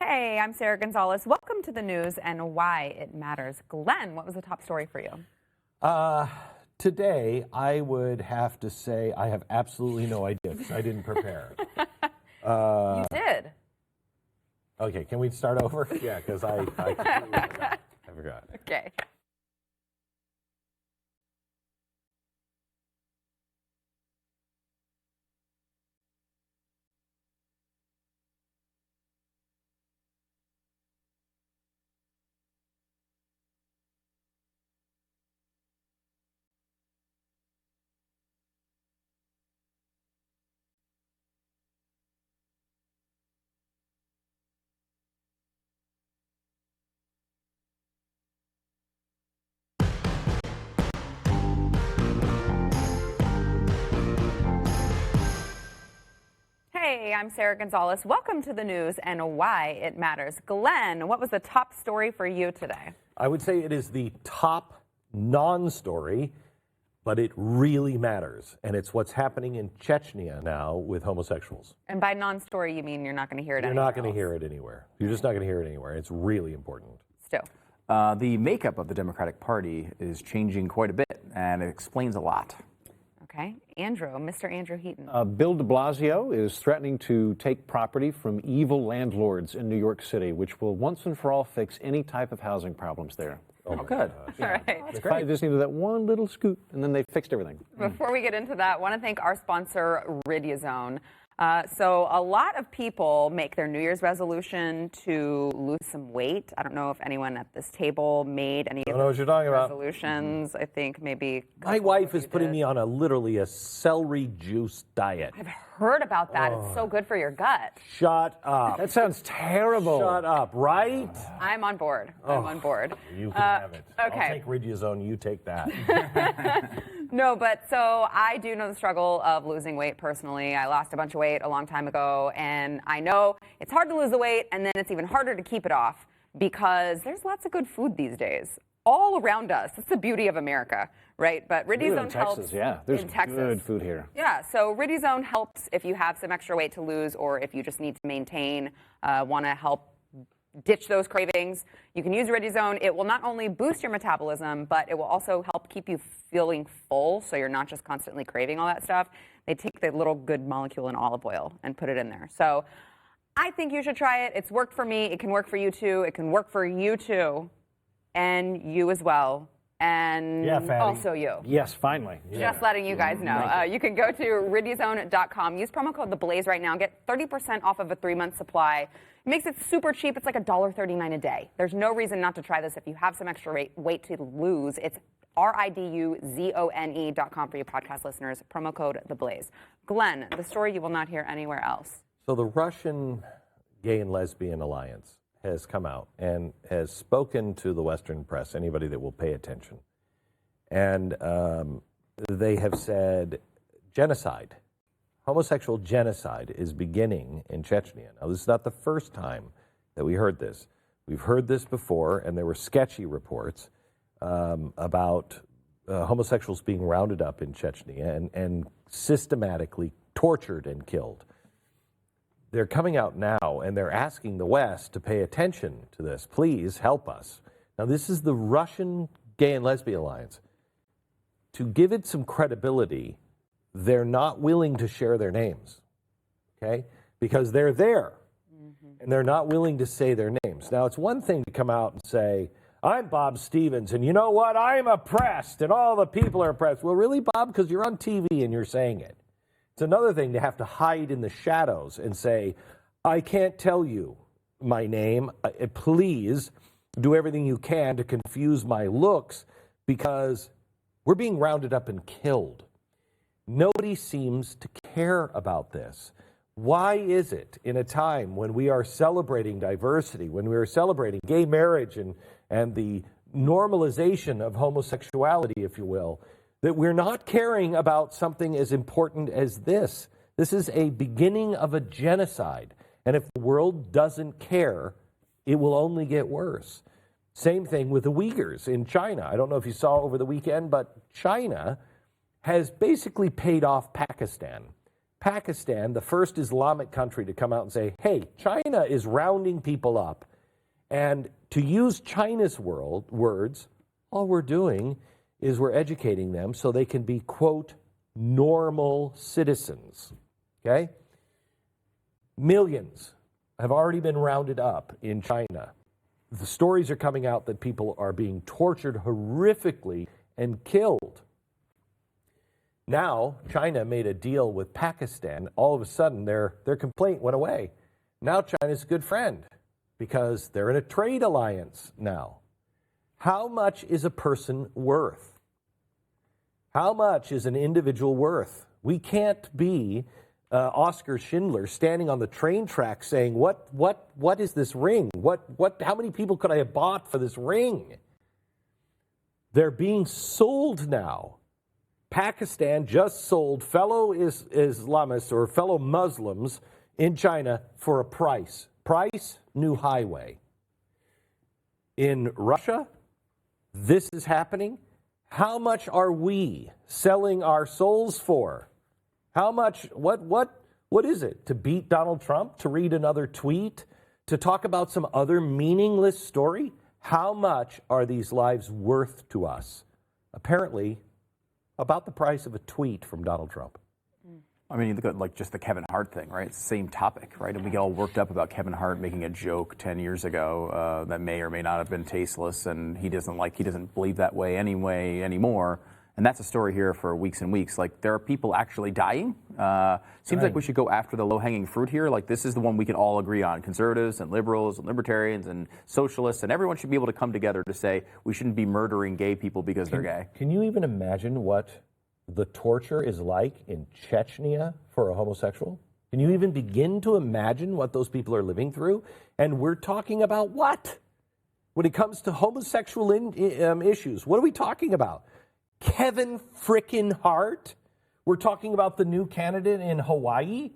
Hey, I'm Sara Gonzales. Welcome to the news and why it matters. Glenn, what was the top story for you? Today, I would have to say I have absolutely no idea because I didn't prepare. You did. Okay, can we start over? Yeah, because I completely forgot. I forgot. Okay. Hey, I'm Sara Gonzales. Welcome to the news and why it matters. Glenn, what was the top story for you today? I would say it is the top non-story, but it really matters. And it's what's happening in Chechnya now with homosexuals. And by non-story, you mean you're not going to hear it anywhere You're not going to else? hear it anywhere. You're just not going to hear it anywhere. It's really important. Still. The makeup of the Democratic Party is changing quite a bit, and it explains a lot. Okay. Andrew, Mr. Andrew Heaton. Bill de Blasio is threatening to take property from evil landlords in New York City, which will once and for all fix any type of housing problems there. Oh, good. All right. They just needed that one little scoot, and then they fixed everything. Before we get into that, I want to thank our sponsor, Riduzone. So a lot of people make their New Year's resolution to lose some weight. I don't know if anyone at this table made any of know what you're talking about. resolutions. I think maybe My wife is putting me on literally a celery juice diet. I've heard about that. It's so good for your gut. Shut up. That sounds terrible. Shut up, right? I'm on board. I'm on board. You can have it. okay. I'll take Riduzone, you take that. No, but so I do know the struggle of losing weight personally. I lost a bunch of weight a long time ago, and I know it's hard to lose the weight, and then it's even harder to keep it off because there's lots of good food these days all around us. It's the beauty of America, right? But Riduzone helps. Texas, yeah. There's in Texas. good food here. Yeah, so Riduzone helps if you have some extra weight to lose or if you just need to maintain, want to help ditch those cravings. You can use Riduzone. It will not only boost your metabolism, but it will also help keep you feeling full so you're not just constantly craving all that stuff. They take the little good molecule in olive oil and put it in there. So I think you should try it. It's worked for me. It can work for you too. It can work for you too. And you as well. And Yeah, fatty. also you. Yes, finally. Just letting you guys know. You can go to riduzone.com. Use promo code THEBLAZE right now and get 30% off of a 3-month supply. It makes it super cheap. It's like $1.39 a day. There's no reason not to try this if you have some extra weight to lose. It's riduzone.com for you podcast listeners. Promo code THEBLAZE. Glenn, the story you will not hear anywhere else. So the Russian Gay and Lesbian Alliance has come out and has spoken to the Western press, anybody that will pay attention. And they have said genocide, homosexual genocide is beginning in Chechnya. Now, this is not the first time that we heard this. We've heard this before, and there were sketchy reports about homosexuals being rounded up in Chechnya and systematically tortured and killed. They're coming out now, and they're asking the West to pay attention to this. Please help us. Now, this is the Russian Gay and Lesbian Alliance. To give it some credibility, they're not willing to share their names, okay? Because they're there, and they're not willing to say their names. Now, it's one thing to come out and say, I'm Bob Stevens, and you know what? I'm oppressed, and all the people are oppressed. Well, really, Bob? Because you're on TV and you're saying it. It's another thing to have to hide in the shadows and say, I can't tell you my name. Please do everything you can to confuse my looks because we're being rounded up and killed. Nobody seems to care about this. Why is it in a time when we are celebrating diversity, when we are celebrating gay marriage and the normalization of homosexuality, if you will, that we're not caring about something as important as this? This is a beginning of a genocide. And if the world doesn't care, it will only get worse. Same thing with the Uyghurs in China. I don't know if you saw over the weekend, but China has basically paid off Pakistan. Pakistan, the first Islamic country to come out and say, hey, China is rounding people up. And to use China's words, all we're doing is we're educating them so they can be, quote, normal citizens. Okay? Millions have already been rounded up in China. The stories are coming out that people are being tortured horrifically and killed. Now, China made a deal with Pakistan. All of a sudden, their complaint went away. Now China's a good friend because they're in a trade alliance now. How much is a person worth? How much is an individual worth? We can't be Oscar Schindler standing on the train track saying, what is this ring? How many people could I have bought for this ring? They're being sold now. Pakistan just sold fellow Islamists or fellow Muslims in China for a price. Price, new highway. In Russia, this is happening. How much are we selling our souls for? How much, what is it? To beat Donald Trump? To read another tweet? To talk about some other meaningless story? How much are these lives worth to us? Apparently, about the price of a tweet from Donald Trump. I mean, you look at like just the Kevin Hart thing, right? It's the same topic, right? And we get all worked up about Kevin Hart making a joke 10 years ago that may or may not have been tasteless, and he doesn't believe that way anymore. And that's a story here for weeks and weeks. Like, there are people actually dying. Seems like we should go after the low-hanging fruit here. Like, this is the one we can all agree on. Conservatives and liberals and libertarians and socialists, and everyone should be able to come together to say we shouldn't be murdering gay people because they're gay. Can you even imagine what the torture is like in Chechnya for a homosexual? Can you even begin to imagine what those people are living through? And we're talking about what? When it comes to homosexual issues, what are we talking about? Kevin frickin' Hart? We're talking about the new candidate in Hawaii?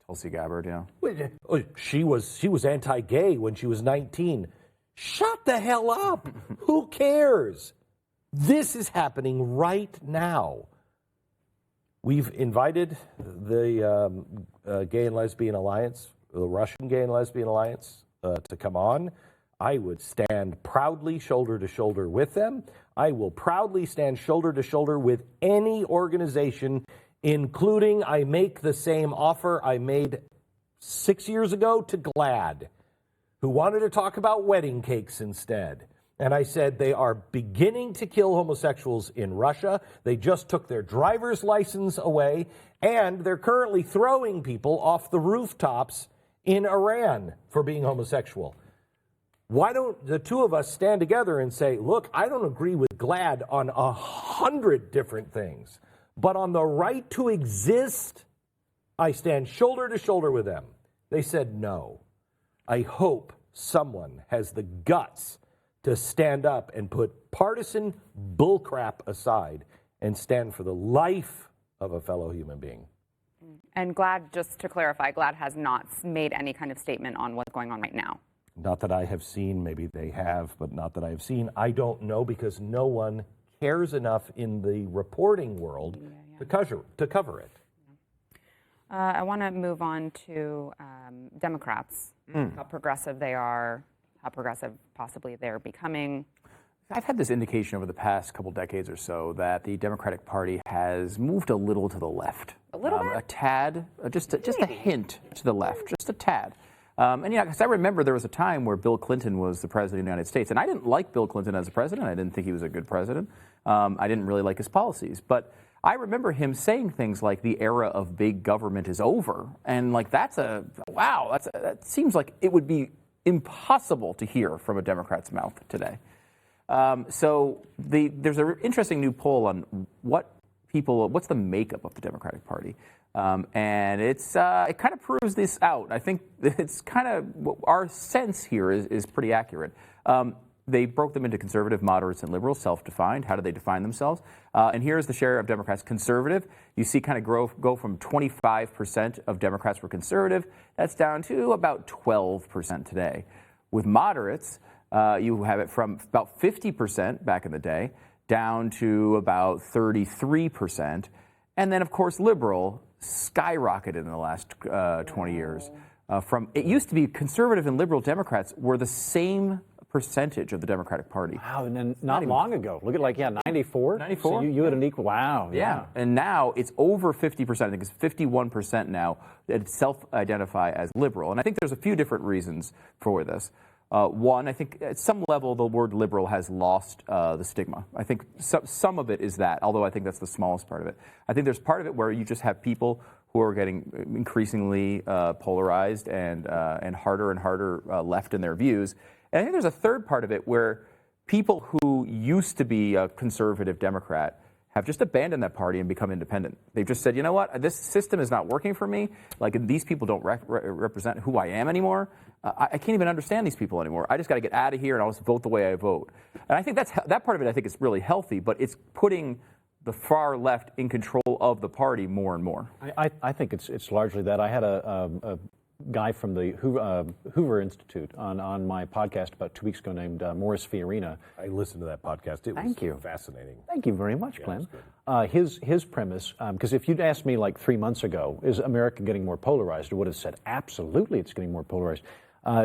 Tulsi Gabbard, yeah. She was anti-gay when she was 19. Shut the hell up. Who cares? This is happening right now. We've invited the Gay and Lesbian Alliance, the Russian Gay and Lesbian Alliance, to come on. I would stand proudly shoulder to shoulder with them. I will proudly stand shoulder to shoulder with any organization, including I make the same offer I made 6 years ago to GLAAD, who wanted to talk about wedding cakes instead. And I said they are beginning to kill homosexuals in Russia. They just took their driver's license away, and they're currently throwing people off the rooftops in Iran for being homosexual. Why don't the two of us stand together and say, look, I don't agree with GLAAD on 100 different things, but on the right to exist, I stand shoulder to shoulder with them. They said no. I hope someone has the guts to stand up and put partisan bullcrap aside and stand for the life of a fellow human being. And GLAAD, just to clarify, GLAAD has not made any kind of statement on what's going on right now. Not that I have seen, maybe they have, but not that I have seen. I don't know because no one cares enough in the reporting world to cover it. I want to move on to Democrats, how progressive they are, how progressive possibly they're becoming. I've had this indication over the past couple decades or so that the Democratic Party has moved a little to the left. A little bit? A tad, just a hint to the left, just a tad. And because I remember there was a time where Bill Clinton was the president of the United States, and I didn't like Bill Clinton as a president. I didn't think he was a good president. I didn't really like his policies, but I remember him saying things like the era of big government is over, and like that seems like it would be impossible to hear from a Democrat's mouth today. So there's an interesting new poll on what's the makeup of the Democratic Party. And it kind of proves this out. I think it's kind of our sense here is pretty accurate. They broke them into conservative, moderates, and liberals, self-defined. How do they define themselves? And here's the share of Democrats conservative. You see kind of go from 25% of Democrats were conservative. That's down to about 12% today. With moderates, you have it from about 50% back in the day down to about 33%. And then, of course, liberal, skyrocketed in the last 20 years. From it used to be conservative and liberal Democrats were the same percentage of the Democratic Party. Wow, and then not long ago. Look at 94? 94? So you had an equal, wow. Yeah. And now it's over 50%. I think it's 51% now that self-identify as liberal. And I think there's a few different reasons for this. One, I think at some level the word liberal has lost the stigma. I think some of it is that, although I think that's the smallest part of it. I think there's part of it where you just have people who are getting increasingly polarized and harder and harder left in their views. And I think there's a third part of it where people who used to be a conservative Democrat have just abandoned that party and become independent. They've just said, you know what, this system is not working for me. Like, these people don't represent who I am anymore. I can't even understand these people anymore. I just got to get out of here and I'll just vote the way I vote. And I think that part of it, I think, is really healthy, but it's putting the far left in control of the party more and more. I think it's largely that. I had a guy from the Hoover Institute on my podcast about 2 weeks ago named Morris Fiorina. I listened to that podcast. It was fascinating. Thank you very much, Glenn. His premise, because if you'd asked me like 3 months ago, is America getting more polarized, I would have said absolutely it's getting more polarized.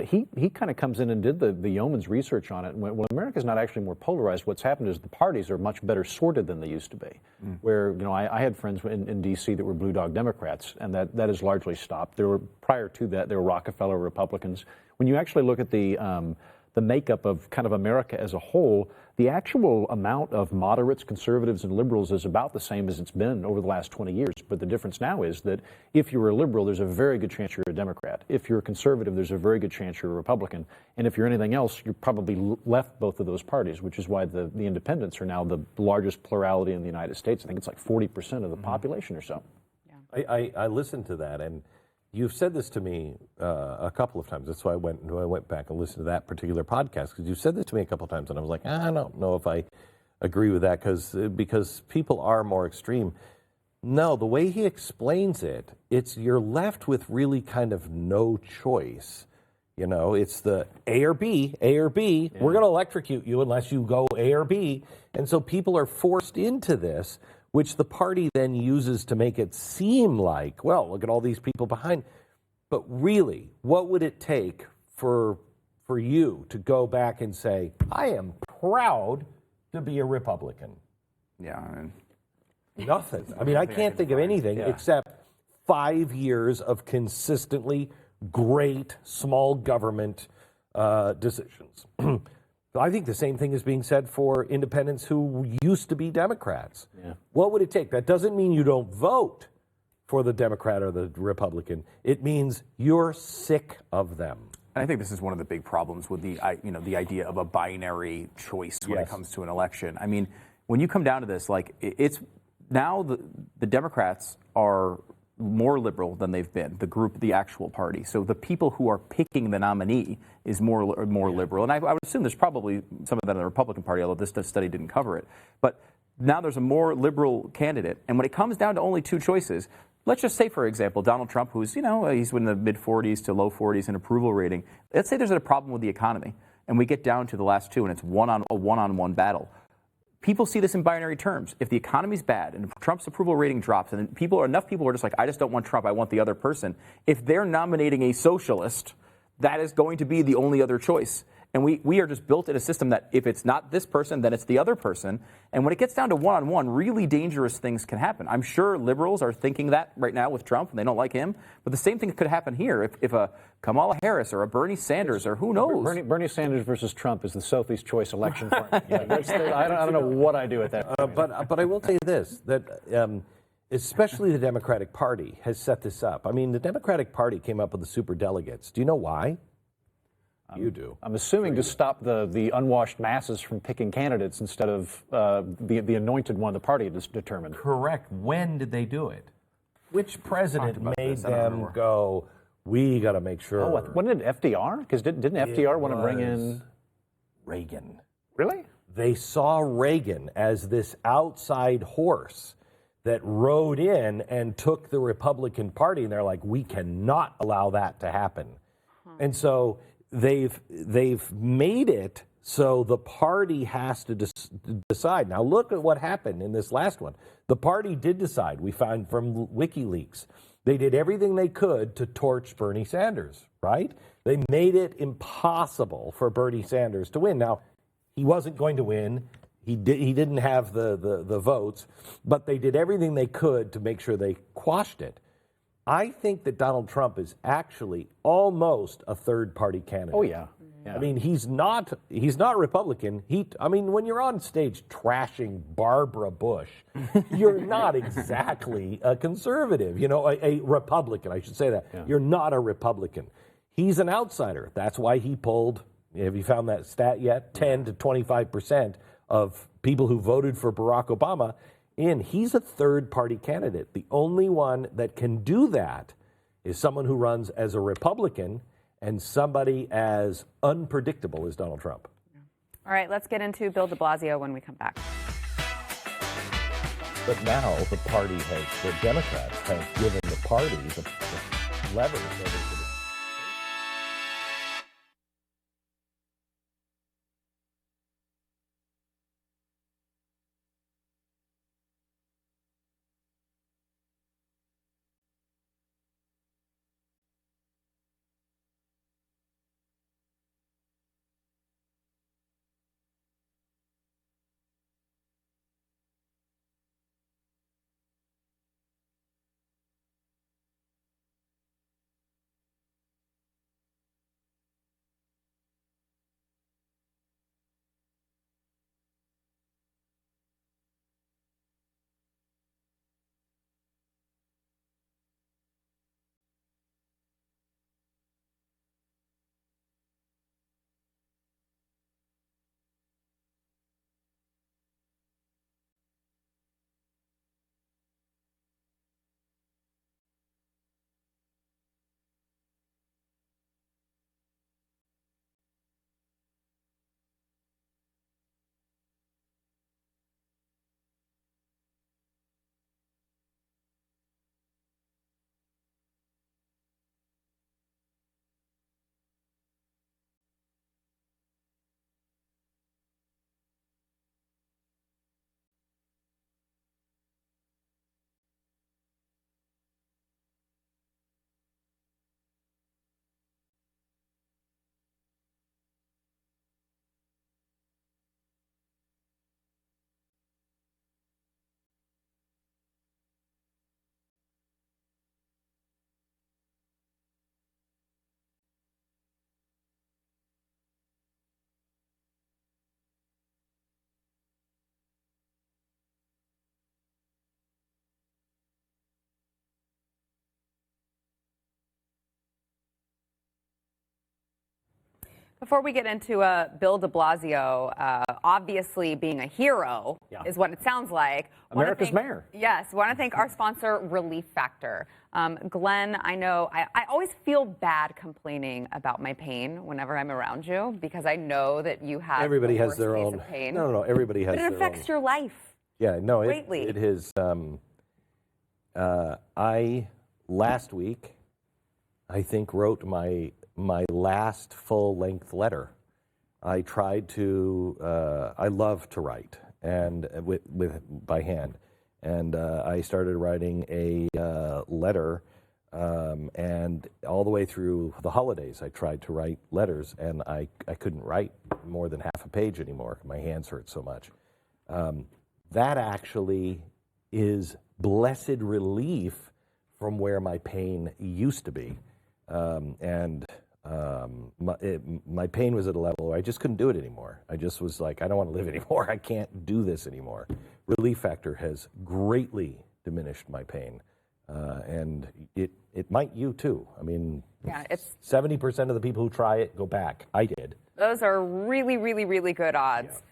He kind of comes in and did the yeoman's research on it and went, well, America's not actually more polarized. What's happened is the parties are much better sorted than they used to be. Where, I had friends in D.C. that were Blue Dog Democrats, and that has largely stopped. Prior to that, there were Rockefeller Republicans. When you actually look at the makeup of kind of America as a whole, the actual amount of moderates, conservatives, and liberals is about the same as it's been over the last 20 years. But the difference now is that if you're a liberal, there's a very good chance you're a Democrat. If you're a conservative, there's a very good chance you're a Republican. And if you're anything else, you're probably left both of those parties, which is why the independents are now the largest plurality in the United States. I think it's like 40% of the population or so. Yeah. I listened to that, and you've said this to me a couple of times. That's why I went back and listened to that particular podcast, because you've said this to me a couple of times, and I was like, I don't know if I agree with that, because people are more extreme. No, the way he explains it, you're left with really kind of no choice. It's the A or B, A or B. Yeah. We're going to electrocute you unless you go A or B. And so people are forced into this, which the party then uses to make it seem like, well, look at all these people behind. But really, what would it take for you to go back and say, I am proud to be a Republican? Yeah. Nothing. I mean, I can't think of anything except 5 years of consistently great small government decisions. I think the same thing is being said for independents who used to be Democrats. Yeah. What would it take? That doesn't mean you don't vote for the Democrat or the Republican. It means you're sick of them. And I think this is one of the big problems with the idea of a binary choice when it comes to an election. I mean, when you come down to this, like, it's now the Democrats are more liberal than they've been, the actual party. So the people who are picking the nominee is more liberal. And I would assume there's probably some of that in the Republican Party, although this study didn't cover it. But now there's a more liberal candidate. And when it comes down to only two choices, let's just say, for example, Donald Trump, who's, he's in the mid-40s to low 40s in approval rating. Let's say there's a problem with the economy, and we get down to the last two, and it's a one-on-one battle. People see this in binary terms. If the economy's bad and Trump's approval rating drops, and enough people are just like, I just don't want Trump, I want the other person. If they're nominating a socialist, that is going to be the only other choice. And we are just built in a system that if it's not this person, then it's the other person. And when it gets down to one-on-one, really dangerous things can happen. I'm sure liberals are thinking that right now with Trump, and they don't like him. But the same thing could happen here if a Kamala Harris or a Bernie Sanders or who knows. Bernie Sanders versus Trump is the Sophie's Choice election for me. I don't know what I do with that. But I will tell you this, that especially the Democratic Party has set this up. I mean, the Democratic Party came up with the superdelegates. Do you know why? You do. I'm assuming to stop the unwashed masses from picking candidates instead of the anointed one the party has determined. Correct. When did they do it? Which president made them go, we got to make sure? Oh, wasn't it FDR? Because didn't FDR want to bring in Reagan? Really? They saw Reagan as this outside horse that rode in and took the Republican Party, and they're like, we cannot allow that to happen. And so they've made it So the party has to decide. Now look at what happened in this last one. The party did decide. We find from WikiLeaks. They did everything they could to torch Bernie Sanders, right? They made it impossible for Bernie Sanders to win. Now, he wasn't going to win. He didn't have the votes, but they did everything they could to make sure they quashed it. I think that Donald Trump is actually almost a third-party candidate. Oh, yeah. I mean, he's not Republican. When you're on stage trashing Barbara Bush, you're not exactly a conservative, a Republican, I should say that. Yeah. You're not a Republican. He's an outsider. That's why he pulled, have you found that stat yet? 10 to 25% of people who voted for Barack Obama in. He's a third-party candidate. The only one that can do that is someone who runs as a Republican and somebody as unpredictable as Donald Trump. All right, let's get into Bill de Blasio when we come back. But now the Democrats have given the party the levers over to the Before we get into Bill de Blasio, obviously being a hero is what it sounds like. America's mayor. Yes. Want to thank our sponsor, Relief Factor. Glenn, I know I always feel bad complaining about my pain whenever I'm around you because I know that you have everybody has worst their case own of pain. No, everybody has their own. But it affects your life. Yeah, no, greatly. It is. Last week, I think, wrote my last full-length letter. I tried to. I love to write and by hand, and I started writing a letter. And all the way through the holidays, I tried to write letters, and I couldn't write more than half a page anymore. My hands hurt so much. That actually is blessed relief from where my pain used to be. My pain was at a level where I just couldn't do it anymore. I just was like, I don't want to live anymore. I can't do this anymore. Relief Factor has greatly diminished my pain. And it might you too. I mean, it's 70% of the people who try it go back. I did. Those are really, really, really good odds. Yeah.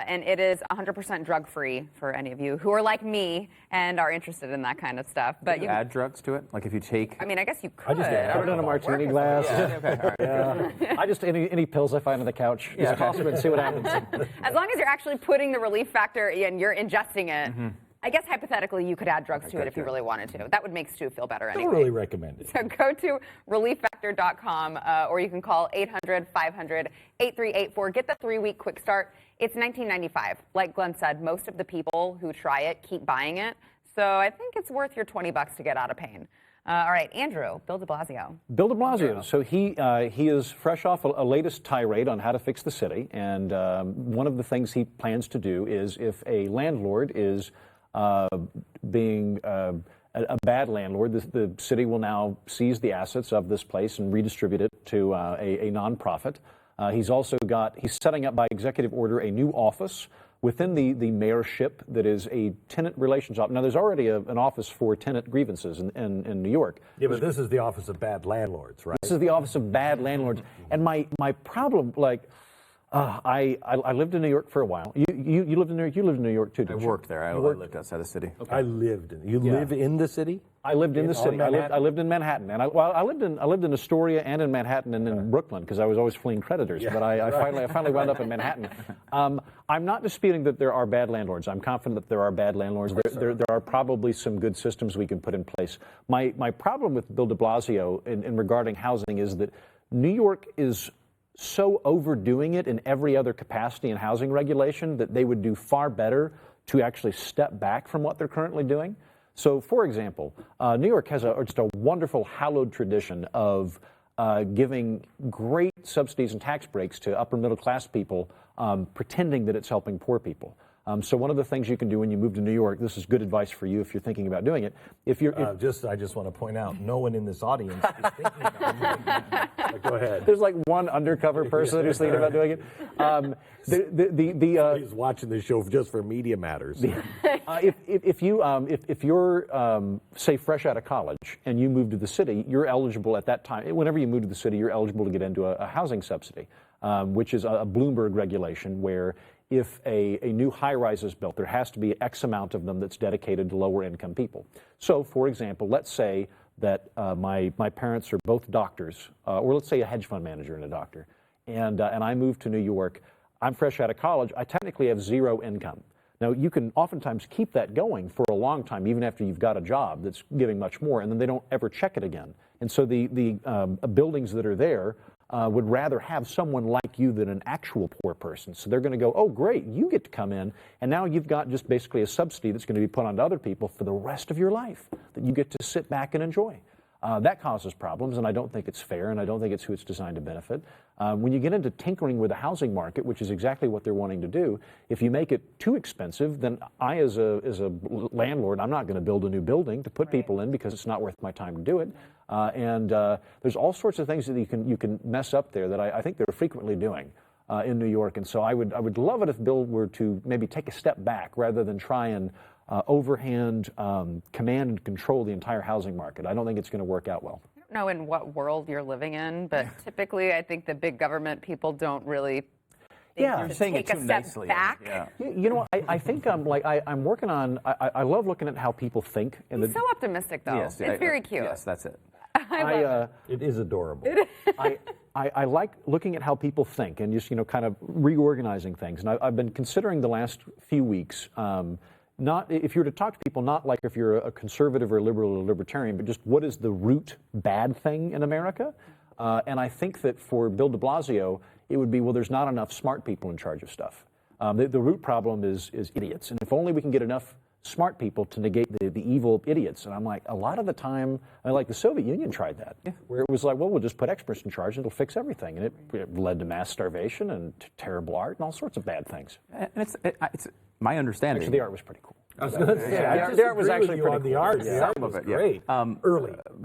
And it is 100% drug-free for any of you who are like me and are interested in that kind of stuff. But you add drugs to it? Like if you take... I mean, I guess you could. I just put it in a martini glass. I just, any pills I find on the couch, just toss them and see what happens. As long as you're actually putting the Relief Factor and you're ingesting it, I guess hypothetically you could add drugs to it if you really wanted to. That would make Stu feel better anyway. Don't really recommend it. So go to relieffactor.com or you can call 800-500-8384. Get the 3-week quick start. It's $19.95. Like Glenn said, most of the people who try it keep buying it. So I think it's worth your $20 to get out of pain. All right, Andrew, Bill de Blasio. Bill de Blasio. So he is fresh off a latest tirade on how to fix the city, and one of the things he plans to do is, if a landlord is being a bad landlord, the city will now seize the assets of this place and redistribute it to a nonprofit. He's setting up by executive order a new office within the mayorship that is a tenant relations office. Now, there's already an office for tenant grievances in New York. Yeah, but this is the Office of Bad Landlords, right? This is the Office of Bad Landlords. And my problem, I lived in New York for a while. You lived in New York. You lived in New York too, didn't you? I worked there. I lived outside the city. Okay. I lived in. You live in the city? I lived in the city. I lived in Manhattan, and I lived in Astoria and in Manhattan and in Brooklyn because I was always fleeing creditors. Yeah, but I finally wound up in Manhattan. I'm not disputing that there are bad landlords. I'm confident that there are bad landlords. There are probably some good systems we can put in place. My problem with Bill de Blasio in regarding housing is that New York is so overdoing it in every other capacity in housing regulation that they would do far better to actually step back from what they're currently doing. So, for example, New York has just a wonderful hallowed tradition of giving great subsidies and tax breaks to upper middle class people, pretending that it's helping poor people. So one of the things you can do when you move to New York, this is good advice for you if you're thinking about doing it. I just want to point out, no one in this audience is thinking about doing it. Go ahead. There's like one undercover person who's thinking about doing it. He's watching this show just for media matters. If you're say fresh out of college and you move to the city, you're eligible at that time. Whenever you move to the city, you're eligible to get into a housing subsidy, which is a Bloomberg regulation where if a new high-rise is built, there has to be X amount of them that's dedicated to lower-income people. So, for example, let's say that my parents are both doctors, or let's say a hedge fund manager and a doctor, and I move to New York. I'm fresh out of college. I technically have zero income. Now, you can oftentimes keep that going for a long time, even after you've got a job that's giving much more, and then they don't ever check it again. And so the buildings that are there would rather have someone like you than an actual poor person. So they're going to go, oh, great, you get to come in, and now you've got just basically a subsidy that's going to be put onto other people for the rest of your life that you get to sit back and enjoy. That causes problems, and I don't think it's fair, and I don't think it's who it's designed to benefit. When you get into tinkering with the housing market, which is exactly what they're wanting to do, if you make it too expensive, then I, as a landlord, I'm not going to build a new building to put people in because it's not worth my time to do it. And there's all sorts of things that you can mess up there that I think they're frequently doing in New York. And so I would love it if Bill were to maybe take a step back rather than try and overhand command and control the entire housing market. I don't think it's going to work out well. I don't know in what world you're living in, but typically I think the big government people don't really you're saying take it too a step nicely. back. Yeah. You know, I think I'm working on. I love looking at how people think. He's so optimistic, though. Yes, it's very cute. Yes, that's it. It is adorable. I like looking at how people think and just kind of reorganizing things. And I've been considering the last few weeks. Not if you were to talk to people, not like if you're a conservative or a liberal or libertarian, but just what is the root bad thing in America? And I think that for Bill de Blasio, it would be, well, there's not enough smart people in charge of stuff. The root problem is idiots. And if only we can get enough smart people to negate the evil idiots. And I'm like, a lot of the time, like the Soviet Union tried that, where it was like, well, we'll just put experts in charge and it'll fix everything. And it led to mass starvation and terrible art and all sorts of bad things. And it's my understanding. Actually, the art was pretty cool. I was going to say, the art was actually pretty cool. The art, Yeah. the art Some of was it, yeah. great.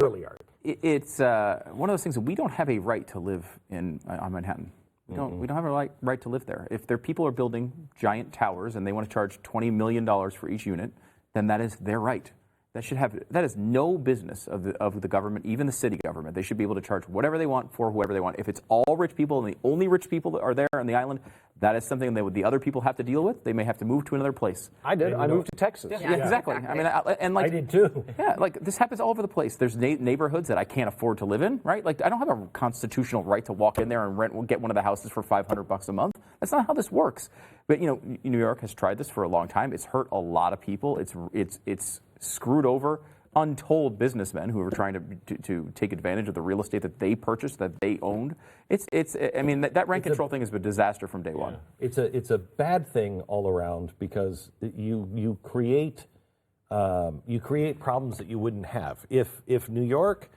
Early art. It's one of those things that we don't have a right to live on Manhattan. We don't have a right to live there. If their people are building giant towers and they want to charge $20 million for each unit, then that is their right. That is no business of the government, even the city government. They should be able to charge whatever they want for whoever they want. If it's all rich people and the only rich people that are there on the island, That is something that the other people have to deal with. They may have to move to another place. I did. I moved to Texas. Yeah, exactly. I mean, I did too. Yeah, like this happens all over the place. There's neighborhoods that I can't afford to live in, right? Like I don't have a constitutional right to walk in there and get one of the houses for $500 a month. That's not how this works. But New York has tried this for a long time. It's hurt a lot of people. It's screwed over untold businessmen who are trying to take advantage of the real estate that they purchased, that they owned. I mean, that rent control thing has been a disaster from day one. It's a bad thing all around because you create problems that you wouldn't have. If New York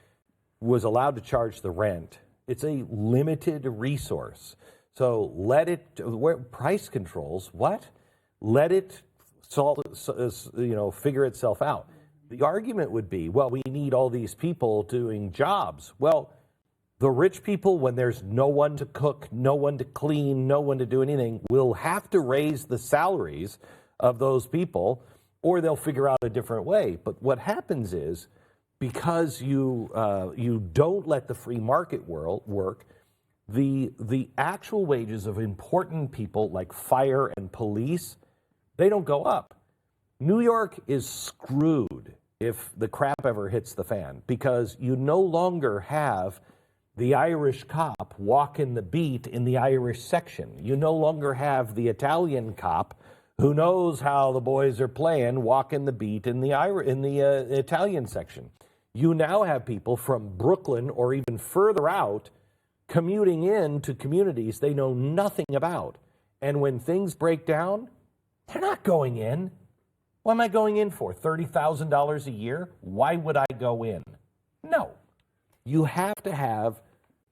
was allowed to charge the rent, it's a limited resource. So price controls, let it figure itself out. The argument would be, well, we need all these people doing jobs. Well, the rich people, when there's no one to cook, no one to clean, no one to do anything, will have to raise the salaries of those people, or they'll figure out a different way. But what happens is, because you don't let the free market work, the actual wages of important people like fire and police, they don't go up. New York is screwed if the crap ever hits the fan, because you no longer have the Irish cop walking the beat in the Irish section. You no longer have the Italian cop who knows how the boys are playing walking the beat in the Italian section. You now have people from Brooklyn or even further out commuting in to communities they know nothing about. And when things break down, they're not going in. What am I going in for? $30,000 a year? Why would I go in? No. You have to have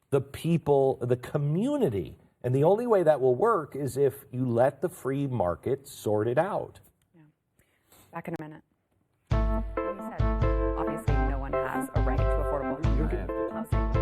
the people, the community. And the only way that will work is if you let the free market sort it out. Yeah. Back in a minute. Like you said, obviously no one has a right to affordable housing.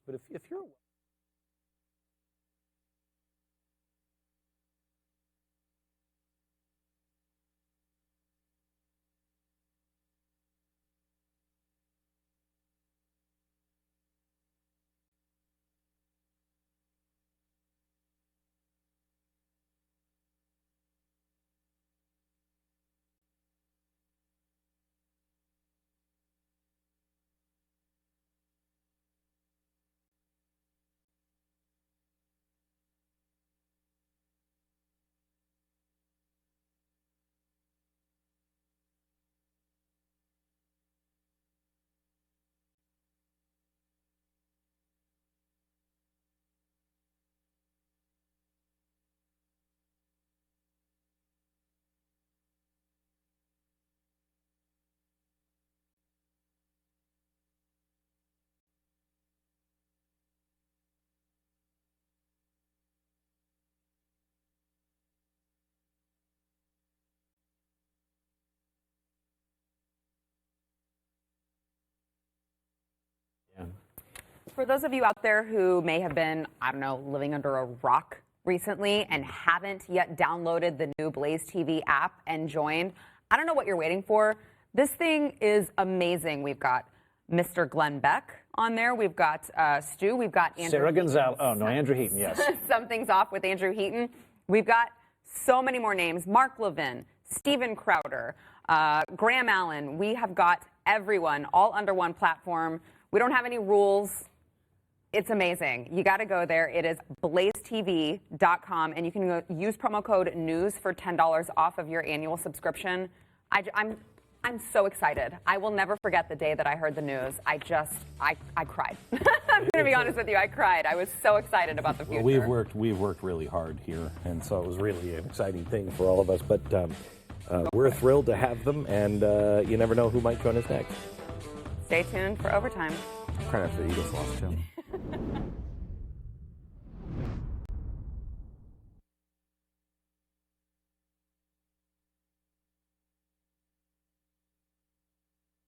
But if you're For those of you out there who may have been, I don't know, living under a rock recently and haven't yet downloaded the new Blaze TV app and joined, I don't know what you're waiting for. This thing is amazing. We've got Mr. Glenn Beck on there. We've got Stu. We've got Andrew Sara Gonzales. Heaton. Oh, no, Andrew Heaton, yes. Something's off with Andrew Heaton. We've got so many more names. Mark Levin, Steven Crowder, Graham Allen. We have got everyone all under one platform. We don't have any rules. It's amazing. You got to go there. It is blazetv.com, and you can use promo code NEWS for $10 off of your annual subscription. I'm so excited. I will never forget the day that I heard the news. I cried. I'm going to be honest with you. I cried. I was so excited about the future. Well, we've worked really hard here, and so it was really an exciting thing for all of us. But we're thrilled to have them, and you never know who might join us next. Stay tuned for Overtime. Credit after the Eagles lost, too.